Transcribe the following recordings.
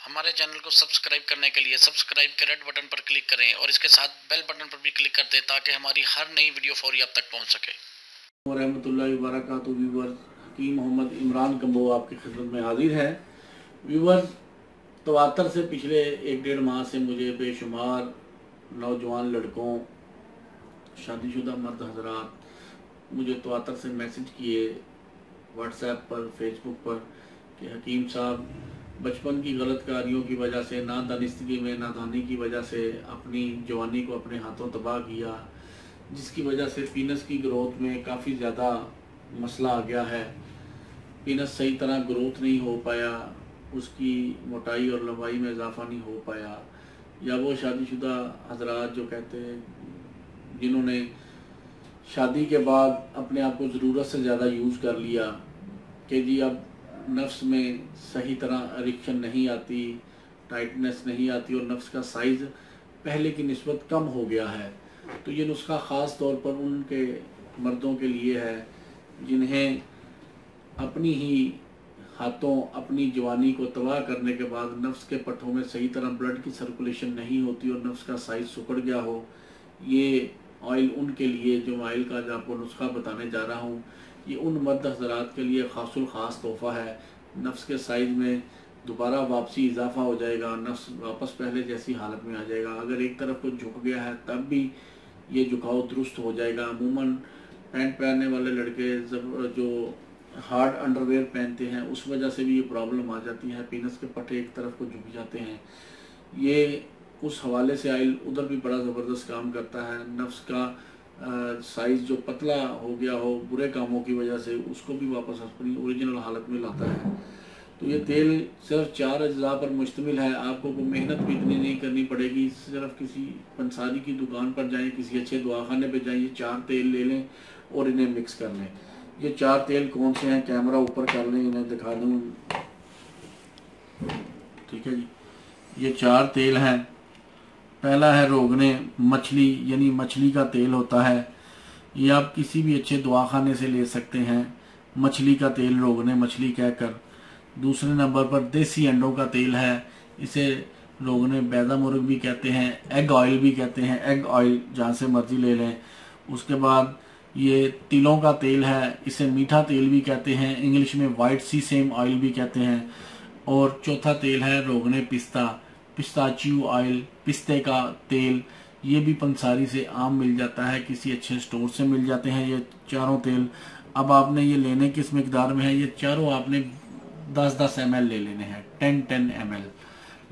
हमारे चैनल को सब्सक्राइब करने के लिए सब्सक्राइब के रेड बटन पर क्लिक करें और इसके साथ बेल बटन पर भी क्लिक कर दें ताकि हमारी हर नई वीडियो फौरी आप तक पहुंच सके। रहमतुल्लाहि व बरकातहू। व्यूवर्स, हकीम मोहम्मद इमरान कम्बो आपकी खिदमत में हाजिर है। व्यूवर्स, तवातर से पिछले 1-1.5 माह से मुझे बेशुमार नौजवान लड़कों, शादीशुदा मर्द हजरात मुझे तवातर से मैसेज किए व्हाट्सएप पर, फेसबुक पर कि हकीम साहब बचपन की गलत कारियों की वजह से, नादानिस्तगी में, नादानी की वजह से अपनी जवानी को अपने हाथों तबाह किया, जिसकी वजह से पीनस की ग्रोथ में काफ़ी ज़्यादा मसला आ गया है। पीनस सही तरह ग्रोथ नहीं हो पाया, उसकी मोटाई और लंबाई में इजाफा नहीं हो पाया। या वो शादीशुदा हजरात जो कहते हैं, जिन्होंने शादी के बाद अपने आप को ज़रूरत से ज़्यादा यूज़ कर लिया कि जी अब नफ्स में सही तरह इरेक्शन नहीं आती, टाइटनेस नहीं आती और नफ्स का साइज़ पहले की निस्बत कम हो गया है। तो ये नुस्खा ख़ास तौर पर उनके मर्दों के लिए है जिन्हें अपनी ही हाथों अपनी जवानी को तबाह करने के बाद नफ्स के पट्टों में सही तरह ब्लड की सर्कुलेशन नहीं होती और नफ्स का साइज़ सुकड़ गया हो। ये ऑयल उनके लिए, जो ऑयल का जो आपको नुस्खा बताने जा रहा हूँ, ये उन मर्द हज़रात के लिए खासुल ख़ास तोहफ़ा है। नफ्स के साइज़ में दोबारा वापसी इजाफा हो जाएगा, नफ्स वापस पहले जैसी हालत में आ जाएगा। अगर एक तरफ को झुक गया है तब भी ये झुकाव दुरुस्त हो जाएगा। अमूमन पैंट पहनने वाले लड़के जो हार्ड अंडरवेयर पहनते हैं उस वजह से भी ये प्रॉब्लम आ जाती है, पीनस के पट्टे एक तरफ को झुक जाते हैं। ये उस हवाले से ऑयल उधर भी बड़ा ज़बरदस्त काम करता है। नफ्स का साइज़ जो पतला हो गया हो बुरे कामों की वजह से, उसको भी वापस अपनी ओरिजिनल हालत में लाता है। तो ये तेल सिर्फ 4 अज्जा पर मुश्तमिल है। आपको कोई मेहनत भी इतनी नहीं करनी पड़ेगी। सिर्फ किसी पंसारी की दुकान पर जाएं, किसी अच्छे दवाखाने पे जाएं, ये 4 तेल ले लें और इन्हें मिक्स कर लें। ये 4 तेल कौन से हैं, कैमरा ऊपर कर लें, इन्हें दिखा दूँ। ठीक है जी, ये 4 तेल हैं। पहला है रोगने मछली, यानी मछली का तेल होता है। ये आप किसी भी अच्छे दवाखाने से ले सकते हैं, मछली का तेल, रोगने मछली कहकर। दूसरे नंबर पर देसी अंडों का तेल है, इसे रोगने बैदा मुर्ग भी कहते हैं, एग ऑयल भी कहते हैं। एग ऑयल जहाँ से मर्जी ले लें। उसके बाद ये तिलों का तेल है, इसे मीठा तेल भी कहते हैं, इंग्लिश में वाइट सीसेम ऑयल भी कहते हैं। और चौथा तेल है रोगने पिस्ता, पिस्ताचियो ऑयल, पिस्ते का तेल। ये भी पंसारी से आम मिल जाता है, किसी अच्छे स्टोर से मिल जाते हैं ये चारों तेल। अब आपने ये लेने किस मिकदार में है, ये चारों आपने 10-10 ml ले लेने हैं, 10-10 ml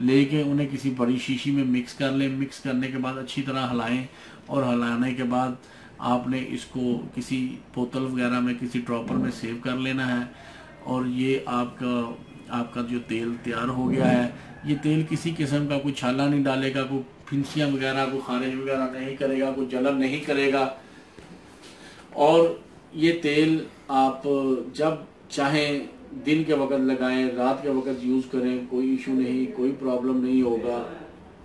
लेके उन्हें किसी बड़ी शीशी में मिक्स कर लें। मिक्स करने के बाद अच्छी तरह हिलाएं और हिलाने के बाद आपने इसको किसी बोतल वगैरह में, किसी ड्रॉपर में सेव कर लेना है। और ये आपका जो तेल तैयार हो गया है। ये तेल किसी किस्म का कोई छाला नहीं डालेगा, कोई फिंसियाँ वगैरह, कोई खारिज वगैरह नहीं करेगा, कोई जलन नहीं करेगा। और ये तेल आप जब चाहें दिन के वक्त लगाएं, रात के वक्त यूज़ करें, कोई इशू नहीं, कोई प्रॉब्लम नहीं होगा।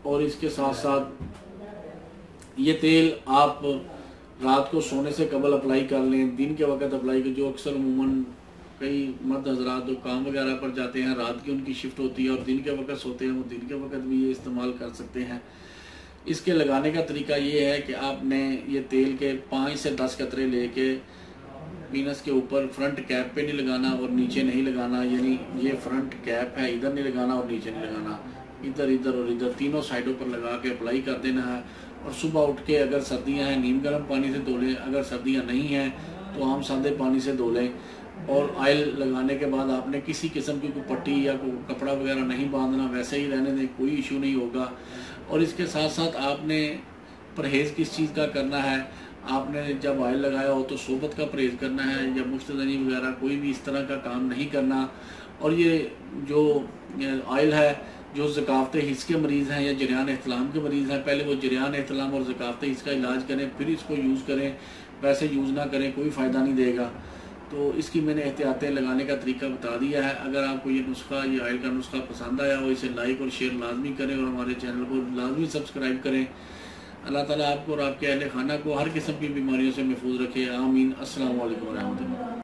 और इसके साथ साथ ये तेल आप रात को सोने से कबल अप्लाई कर लें, दिन के वक्त अप्लाई करें। जो अक्सर अमूमन कई मर्द हजरात जो काम वगैरह पर जाते हैं, रात की उनकी शिफ्ट होती है और दिन के वक्त सोते हैं, वो दिन के वक्त भी ये इस्तेमाल कर सकते हैं। इसके लगाने का तरीका ये है कि आपने ये तेल के 5 से 10 कतरे लेके पीनस के ऊपर फ्रंट कैप पे नहीं लगाना और नीचे नहीं लगाना, यानी ये फ्रंट कैप है, इधर नहीं लगाना और नीचे नहीं लगाना, इधर इधर और इधर तीनों साइडों पर लगा के अप्लाई कर देना है। और सुबह उठ के अगर सर्दियां हैं नीम गर्म पानी से धो लें, अगर सर्दियां नहीं हैं तो आम सादे पानी से धो लें। और ऑयल लगाने के बाद आपने किसी किस्म की कोई पट्टी या कोई कपड़ा वगैरह नहीं बांधना, वैसे ही रहने दें, कोई इशू नहीं होगा। और इसके साथ साथ आपने परहेज़ किस चीज़ का करना है, आपने जब ऑयल लगाया हो तो सोबत का परहेज़ करना है, या मुश्तदनी वगैरह कोई भी इस तरह का काम नहीं करना। और ये जो ऑयल है, जो ज़कावत हिस्स के मरीज़ हैं या जरियान एहतलाम के मरीज़ हैं, पहले वो जरियान एहतलाम और ज़कावत हिस्स का इलाज करें, फिर इसको यूज़ करें। वैसे यूज़ ना करें, कोई फ़ायदा नहीं देगा। तो इसकी मैंने एहतियातें लगाने का तरीका बता दिया है। अगर आपको ये नुस्खा, ये ऑयल का नुस्खा पसंद आया हो, इसे लाइक और शेयर लाजमी करें और हमारे चैनल को लाजमी सब्सक्राइब करें। अल्लाह ताला आपको और आपके अहले खाना को हर किस्म की बीमारियों से महफूज रखे। आमीन। अस्सलाम वालेकुम रहमतुल्लाह।